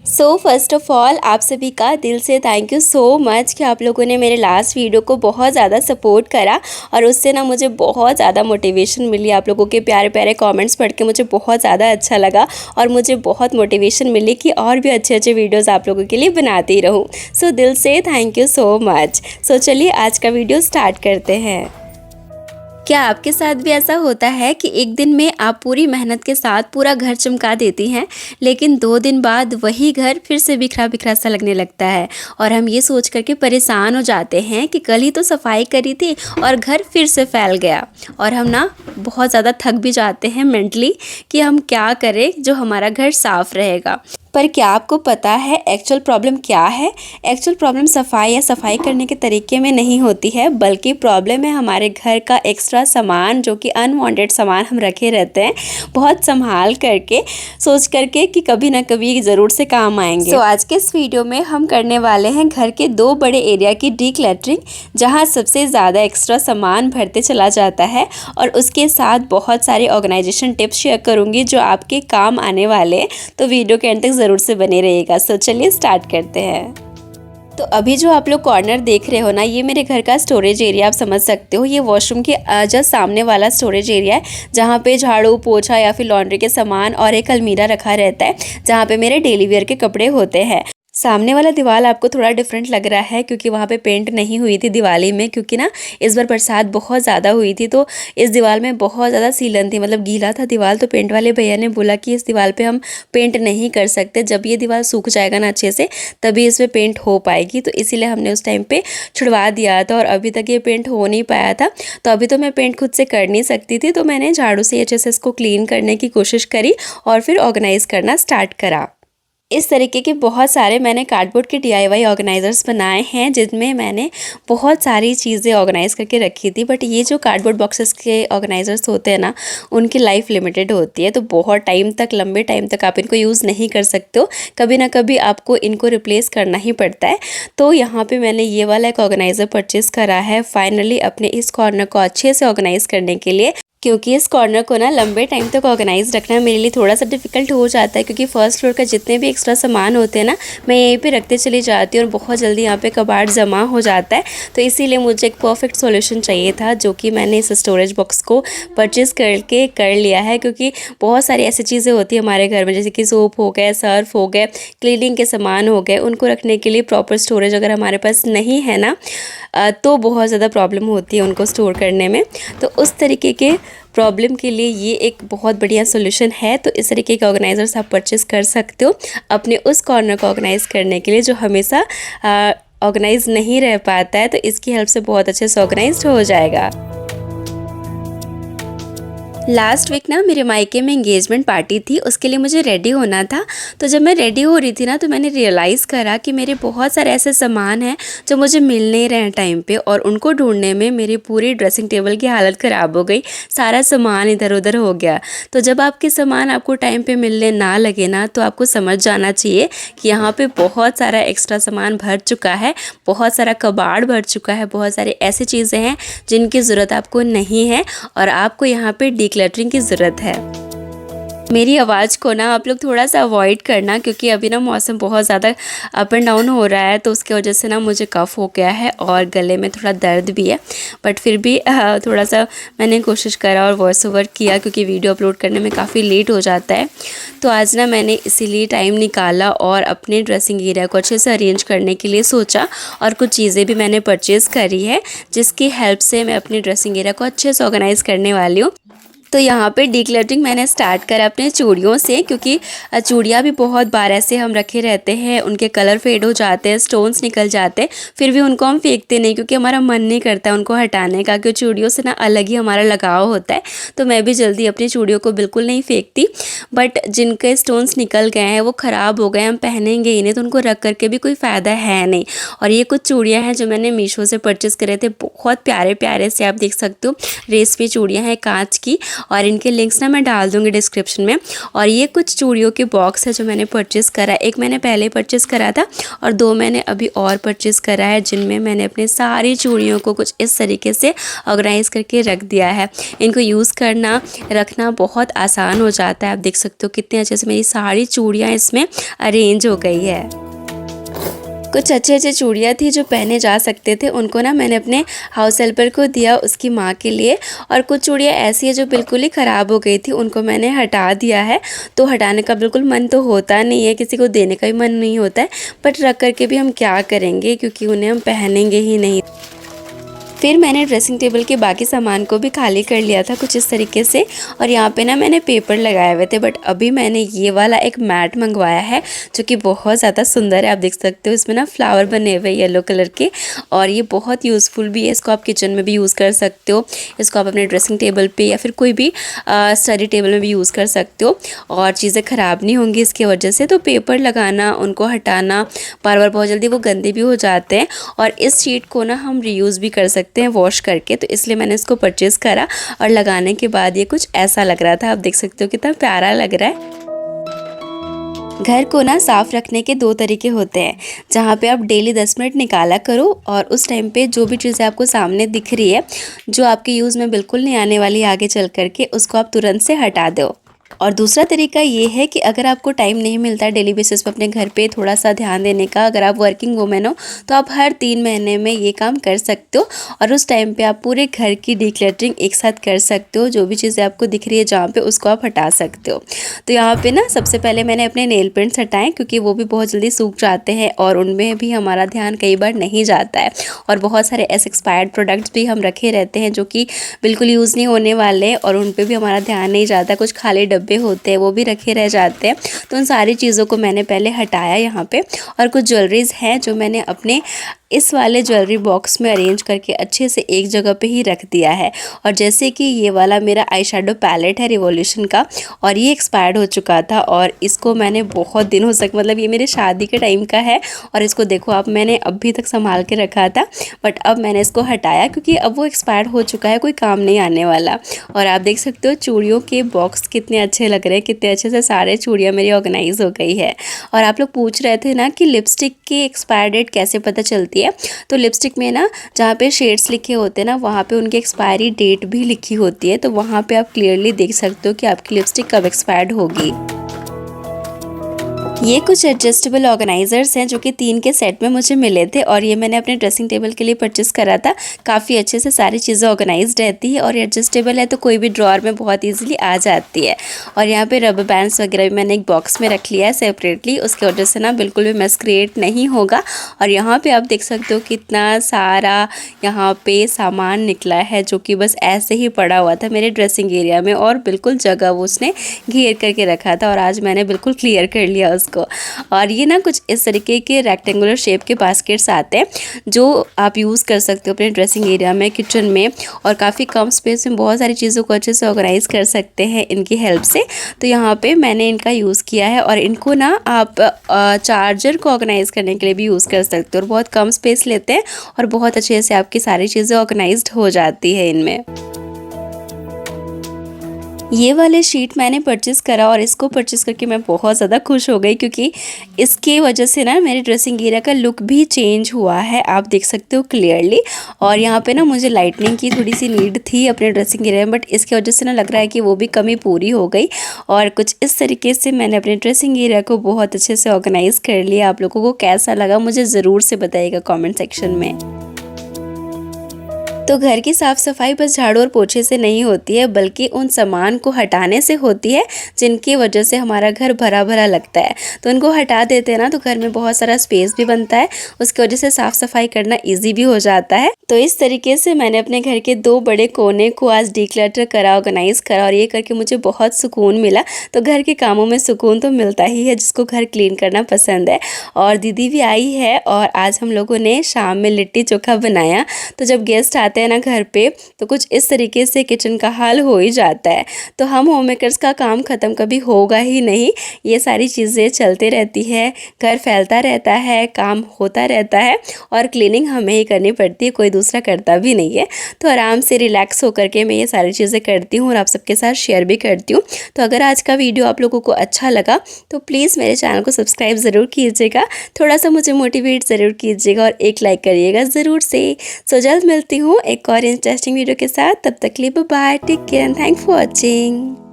So first of all आप सभी का दिल से थैंक यू सो मच कि आप लोगों ने मेरे लास्ट वीडियो को बहुत ज़्यादा सपोर्ट करा और उससे ना मुझे बहुत ज़्यादा मोटिवेशन मिली। आप लोगों के प्यारे प्यारे कमेंट्स पढ़ के मुझे बहुत ज़्यादा अच्छा लगा और मुझे बहुत मोटिवेशन मिली कि और भी अच्छे अच्छे वीडियोज़ आप लोगों के लिए बनाती रहूँ। सो दिल से थैंक यू सो मच। सो चलिए आज का वीडियो स्टार्ट करते हैं। क्या आपके साथ भी ऐसा होता है कि एक दिन में आप पूरी मेहनत के साथ पूरा घर चमका देती हैं, लेकिन 2 दिन बाद वही घर फिर से बिखरा बिखरा सा लगने लगता है और हम ये सोच कर के परेशान हो जाते हैं कि कल ही तो सफाई करी थी और घर फिर से फैल गया और हम ना बहुत ज़्यादा थक भी जाते हैं मेंटली कि हम क्या करें जो हमारा घर साफ़ रहेगा। पर क्या आपको पता है एक्चुअल प्रॉब्लम क्या है? एक्चुअल प्रॉब्लम सफाई या सफाई करने के तरीके में नहीं होती है, बल्कि प्रॉब्लम है हमारे घर का एक्स्ट्रा सामान, जो कि अनवांटेड सामान हम रखे रहते हैं बहुत संभाल करके, सोच करके कि कभी ना कभी ज़रूर से काम आएंगे। तो आज के इस वीडियो में हम करने वाले हैं घर के 2 बड़े एरिया की डीक्लटरिंग, जहाँ सबसे ज़्यादा एक्स्ट्रा सामान भरते चला जाता है और उसके साथ बहुत सारे ऑर्गेनाइजेशन टिप्स शेयर करूँगी जो आपके काम आने वाले हैं। तो वीडियो के अंत तक ज़रूर से बने रहिएगा। सो चलिए स्टार्ट करते हैं। तो अभी जो आप लोग कॉर्नर देख रहे हो ना, ये मेरे घर का स्टोरेज एरिया आप समझ सकते हो। ये वॉशरूम के जस्ट सामने वाला स्टोरेज एरिया है, जहाँ पे झाड़ू पोछा या फिर लॉन्ड्री के सामान और एक अलमीरा रखा रहता है, जहाँ पे मेरे डेली वेयर के कपड़े होते हैं। सामने वाला दीवार आपको थोड़ा डिफरेंट लग रहा है क्योंकि वहाँ पे पेंट नहीं हुई थी दिवाली में, क्योंकि ना इस बार बरसात बहुत ज़्यादा हुई थी, तो इस दीवार में बहुत ज़्यादा सीलन थी, मतलब गीला था दीवार। तो पेंट वाले भैया ने बोला कि इस दीवार पे हम पेंट नहीं कर सकते, जब ये दीवार सूख जाएगा ना अच्छे से तभी इस पर पेंट हो पाएगी। तो इसीलिए हमने उस टाइम पे छुड़वा दिया था और अभी तक ये पेंट हो नहीं पाया था। तो अभी तो मैं पेंट खुद से कर नहीं सकती थी, तो मैंने झाड़ू से अच्छे से इसको क्लीन करने की कोशिश करी और फिर ऑर्गेनाइज़ करना स्टार्ट करा। इस तरीके के बहुत सारे मैंने कार्डबोर्ड के DIY ऑर्गेनाइज़र्स बनाए हैं, जिनमें मैंने बहुत सारी चीज़ें ऑर्गेनाइज़ करके रखी थी। बट ये जो कार्डबोर्ड बॉक्सेस के ऑर्गेनाइज़र्स होते हैं ना, उनकी लाइफ लिमिटेड होती है, तो बहुत टाइम तक, लंबे टाइम तक आप इनको यूज़ नहीं कर सकते हो, कभी ना कभी आपको इनको रिप्लेस करना ही पड़ता है। तो यहाँ पर मैंने ये वाला एक ऑर्गेनाइज़र परचेज़ करा है फाइनली अपने इस कॉर्नर को अच्छे से ऑर्गेनाइज़ करने के लिए, क्योंकि इस कॉर्नर को ना लंबे टाइम तक ऑर्गेनाइज रखना मेरे लिए थोड़ा सा डिफिकल्ट हो जाता है, क्योंकि फर्स्ट फ्लोर का जितने भी एक्स्ट्रा सामान होते हैं ना, मैं यहीं पे रखते चली जाती हूँ और बहुत जल्दी यहाँ पे कबाड़ जमा हो जाता है। तो इसीलिए मुझे एक परफेक्ट सॉल्यूशन चाहिए था, जो कि मैंने इस स्टोरेज बॉक्स को परचेज़ करके कर लिया है। क्योंकि बहुत सारी ऐसी चीज़ें होती है हमारे घर में, जैसे कि सोप हो गए, सर्फ हो गए, क्लीनिंग के सामान हो गए, उनको रखने के लिए प्रॉपर स्टोरेज अगर हमारे पास नहीं है ना, तो बहुत ज़्यादा प्रॉब्लम होती है उनको स्टोर करने में। तो उस तरीके के प्रॉब्लम के लिए ये एक बहुत बढ़िया सोल्यूशन है। तो इस तरीके के ऑर्गेनाइज़र्स आप परचेज़ कर सकते हो अपने उस कॉर्नर को ऑर्गेनाइज़ करने के लिए, जो हमेशा ऑर्गेनाइज नहीं रह पाता है। तो इसकी हेल्प से बहुत अच्छे से ऑर्गेनाइज्ड हो जाएगा। लास्ट वीक ना मेरे मायके में एंगेजमेंट पार्टी थी, उसके लिए मुझे रेडी होना था। तो जब मैं रेडी हो रही थी ना, तो मैंने रियलाइज़ करा कि मेरे बहुत सारे ऐसे सामान हैं जो मुझे मिल नहीं रहे हैं टाइम पे, और उनको ढूंढने में मेरी पूरी ड्रेसिंग टेबल की हालत ख़राब हो गई, सारा सामान इधर उधर हो गया। तो जब आपके सामान आपको टाइम पे मिलने ना लगे ना, तो आपको समझ जाना चाहिए कि यहाँ पे बहुत सारा एक्स्ट्रा सामान भर चुका है, बहुत सारा कबाड़ भर चुका है, बहुत सारी ऐसी चीज़ें हैं जिनकी ज़रूरत आपको नहीं है और आपको यहाँ पे डिक्लटरिंग की ज़रूरत है। मेरी आवाज़ को ना आप लोग थोड़ा सा अवॉइड करना, क्योंकि अभी ना मौसम बहुत ज़्यादा अप एंड डाउन हो रहा है, तो उसकी वजह से ना मुझे कफ़ हो गया है और गले में थोड़ा दर्द भी है। बट फिर भी थोड़ा सा मैंने कोशिश करा और वॉइस ओवर किया, क्योंकि वीडियो अपलोड करने में काफ़ी लेट हो जाता है। तो आज ना मैंने इसीलिए टाइम निकाला और अपने ड्रेसिंग एरिया को अच्छे से अरेंज करने के लिए सोचा, और कुछ चीज़ें भी मैंने परचेज़ करी है, जिसकी हेल्प से मैं अपनी ड्रेसिंग एरिया को अच्छे से ऑर्गेनाइज़ करने वाली हूँ। तो यहाँ पे डिक्लटरिंग मैंने स्टार्ट करा अपने चूड़ियों से, क्योंकि चूड़ियाँ भी बहुत बार ऐसे हम रखे रहते हैं, उनके कलर फेड हो जाते हैं, स्टोन्स निकल जाते हैं, फिर भी उनको हम फेंकते नहीं, क्योंकि हमारा मन नहीं करता है उनको हटाने का, क्योंकि चूड़ियों से ना अलग ही हमारा लगाव होता है। तो मैं भी जल्दी अपनी चूड़ियों को बिल्कुल नहीं फेंकती, बट जिनके स्टोन्स निकल गए हैं, वो ख़राब हो गए, हम पहनेंगे ही नहीं, तो उनको रख करके भी कोई फ़ायदा है नहीं। और ये कुछ चूड़ियाँ हैं जो मैंने मीशो से परचेज़ करे थे, बहुत प्यारे प्यारे से, आप देख सकते हो रेशमी चूड़ियाँ हैं कांच की, और इनके लिंक्स ना मैं डाल दूँगी डिस्क्रिप्शन में। और ये कुछ चूड़ियों के बॉक्स है जो मैंने परचेज़ करा। एक मैंने पहले परचेज़ करा था और 2 मैंने अभी और परचेज़ करा है, जिनमें मैंने अपने सारी चूड़ियों को कुछ इस तरीके से ऑर्गेनाइज़ करके रख दिया है। इनको यूज़ करना रखना बहुत आसान हो जाता है। आप देख सकते हो कितने अच्छे से मेरी सारी चूड़ियाँ इसमें अरेंज हो गई है। कुछ अच्छे चूड़ियाँ थी जो पहने जा सकते थे, उनको ना मैंने अपने हाउस हेल्पर को दिया उसकी माँ के लिए। और कुछ चूड़ियाँ ऐसी है जो बिल्कुल ही ख़राब हो गई थी, उनको मैंने हटा दिया है। तो हटाने का बिल्कुल मन तो होता नहीं है, किसी को देने का भी मन नहीं होता है, बट रख करके भी हम क्या करेंगे, क्योंकि उन्हें हम पहनेंगे ही नहीं। फिर मैंने ड्रेसिंग टेबल के बाकी सामान को भी खाली कर लिया था कुछ इस तरीके से। और यहाँ पे ना मैंने पेपर लगाए हुए थे, बट अभी मैंने ये वाला एक मैट मंगवाया है जो कि बहुत ज़्यादा सुंदर है। आप देख सकते हो इसमें ना फ्लावर बने हुए येलो कलर के, और ये बहुत यूज़फुल भी है। इसको आप किचन में भी यूज़ कर सकते हो, इसको आप अपने ड्रेसिंग टेबल पर या फिर कोई भी स्टडी टेबल में भी यूज़ कर सकते हो, और चीज़ें ख़राब नहीं होंगी इसकी वजह से। तो पेपर लगाना, उनको हटाना बार बार बहुत जल्दी वो गंदे भी हो जाते हैं, और इस शीट को ना हम रीयूज़ भी कर सकते हैं वॉश करके। तो इसलिए मैंने इसको परचेज़ करा, और लगाने के बाद ये कुछ ऐसा लग रहा था। आप देख सकते हो कितना प्यारा लग रहा है। घर को ना साफ़ रखने के 2 तरीके होते हैं, जहाँ पे आप डेली 10 मिनट निकाला करो, और उस टाइम पे जो भी चीज़ें आपको सामने दिख रही है जो आपके यूज़ में बिल्कुल नहीं आने वाली आगे चल करके, उसको आप तुरंत से हटा दो। और दूसरा तरीका ये है कि अगर आपको टाइम नहीं मिलता है डेली बेसिस पे अपने घर पे थोड़ा सा ध्यान देने का, अगर आप वर्किंग वुमेन हो तो आप हर 3 महीने में ये काम कर सकते हो, और उस टाइम पे आप पूरे घर की डिक्लटरिंग एक साथ कर सकते हो। जो भी चीज़ें आपको दिख रही है जहाँ पे, उसको आप हटा सकते हो। तो यहाँ पे ना सबसे पहले मैंने अपने नेल पेंट्स हटाएं, क्योंकि वो भी बहुत जल्दी सूख जाते हैं और उनमें भी हमारा ध्यान कई बार नहीं जाता है। और बहुत सारे ऐसे एक्सपायर्ड प्रोडक्ट्स भी हम रखे रहते हैं जो कि बिल्कुल यूज़ नहीं होने वाले, और उन पर भी हमारा ध्यान नहीं जाता। कुछ खाली डब्बे होते हैं वो भी रखे रह जाते हैं। तो उन सारी चीज़ों को मैंने पहले हटाया यहाँ पे। और कुछ ज्वेलरीज़ हैं जो मैंने अपने इस वाले ज्वेलरी बॉक्स में अरेंज करके अच्छे से एक जगह पे ही रख दिया है। और जैसे कि ये वाला मेरा आई शेडो पैलेट है रिवॉल्यूशन का, और ये एक्सपायर्ड हो चुका था, और इसको मैंने बहुत दिनों तक, मतलब ये मेरे शादी के टाइम का है, और इसको देखो आप, मैंने अभी तक संभाल के रखा था, बट अब मैंने इसको हटाया क्योंकि अब वो एक्सपायर्ड हो चुका है, कोई काम नहीं आने वाला। और आप देख सकते हो चूड़ियों के बॉक्स कितने अच्छे लग रहे हैं, कितने अच्छे से सारे चूड़ियाँ मेरी ऑर्गेनाइज हो गई है। और आप लोग पूछ रहे थे ना कि लिपस्टिक की एक्सपायर डेट कैसे पता चलती है। तो लिपस्टिक में ना जहाँ पे शेड्स लिखे होते हैं ना, वहाँ पे उनकी एक्सपायरी डेट भी लिखी होती है। तो वहाँ पे आप क्लियरली देख सकते हो कि आपकी लिपस्टिक कब एक्सपायर्ड होगी। ये कुछ एडजस्टेबल ऑर्गेनाइज़र्स हैं जो कि 3 के सेट में मुझे मिले थे, और ये मैंने अपने ड्रेसिंग टेबल के लिए परचेस करा था। काफ़ी अच्छे से सारी चीज़ें ऑर्गेनाइज्ड रहती है, और एडजस्टेबल है तो कोई भी ड्रॉअर में बहुत ईजिली आ जाती है। और यहाँ पे रबर बैंड्स वगैरह भी मैंने एक बॉक्स में रख लिया है सेपरेटली, उसकी वजह से ना बिल्कुल भी मेस क्रिएट नहीं होगा। और यहाँ पर आप देख सकते हो कितना सारा यहाँ पे सामान निकला है जो कि बस ऐसे ही पड़ा हुआ था मेरे ड्रेसिंग एरिया में, और बिल्कुल जगह वो उसने घेर करके रखा था, और आज मैंने बिल्कुल क्लियर कर लिया उसको। और ये ना कुछ इस तरीके के रेक्टेंगुलर शेप के बास्केट्स आते हैं जो आप यूज़ कर सकते हो अपने ड्रेसिंग एरिया में, किचन में, और काफ़ी कम स्पेस में बहुत सारी चीज़ों को अच्छे से ऑर्गेनाइज कर सकते हैं इनकी हेल्प से। तो यहाँ पे मैंने इनका यूज़ किया है, और इनको ना आप चार्जर को ऑर्गेनाइज करने के लिए भी यूज़ कर सकते हो, और बहुत कम स्पेस लेते हैं, और बहुत अच्छे से आपकी सारी चीज़ें ऑर्गेनाइज्ड हो जाती है इनमें। ये वाले शीट मैंने परचेज़ करा, और इसको परचेज़ करके मैं बहुत ज़्यादा खुश हो गई, क्योंकि इसके वजह से ना मेरे ड्रेसिंग एरिया का लुक भी चेंज हुआ है, आप देख सकते हो क्लियरली। और यहाँ पे ना मुझे लाइटनिंग की थोड़ी सी नीड थी अपने ड्रेसिंग एरिया में, बट इसकी वजह से ना लग रहा है कि वो भी कमी पूरी हो गई। और कुछ इस तरीके से मैंने अपने ड्रेसिंग एरिया को बहुत अच्छे से ऑर्गेनाइज़ कर लिया। आप लोगों को कैसा लगा मुझे ज़रूर से बताइएगा कॉमेंट सेक्शन में। तो घर की साफ़ सफाई बस झाड़ू और पोछे से नहीं होती है, बल्कि उन सामान को हटाने से होती है जिनकी वजह से हमारा घर भरा भरा लगता है। तो उनको हटा देते हैं ना तो घर में बहुत सारा स्पेस भी बनता है, उसकी वजह से साफ़ सफाई करना ईजी भी हो जाता है। तो इस तरीके से मैंने अपने घर के 2 बड़े कोने को आज डिक्लटर करा, ऑर्गेनाइज करा, और ये करके मुझे बहुत सुकून मिला। तो घर के कामों में सुकून तो मिलता ही है जिसको घर क्लीन करना पसंद है। और दीदी भी आई है, और आज हम लोगों ने शाम में लिट्टी चोखा बनाया। तो जब गेस्ट आते हैं ना घर पे, तो कुछ इस तरीके से किचन का हाल हो ही जाता है। तो हम होम मेकर्स का काम ख़त्म कभी होगा ही नहीं, ये सारी चीज़ें चलते रहती है, घर फैलता रहता है, काम होता रहता है और क्लीनिंग हमें ही करनी पड़ती है, कोई दूसरा करता भी नहीं है। तो आराम से रिलैक्स होकर के मैं ये सारी चीज़ें करती हूँ और आप सबके साथ शेयर भी करती हूँ। तो अगर आज का वीडियो आप लोगों को अच्छा लगा तो प्लीज़ मेरे चैनल को सब्सक्राइब ज़रूर कीजिएगा, थोड़ा सा मुझे मोटिवेट ज़रूर कीजिएगा और एक लाइक करिएगा ज़रूर से। सो जल्द मिलती हूँ एक और इंटरेस्टिंग वीडियो के साथ, तब तक के लिए bye bye, take care and thanks for watching.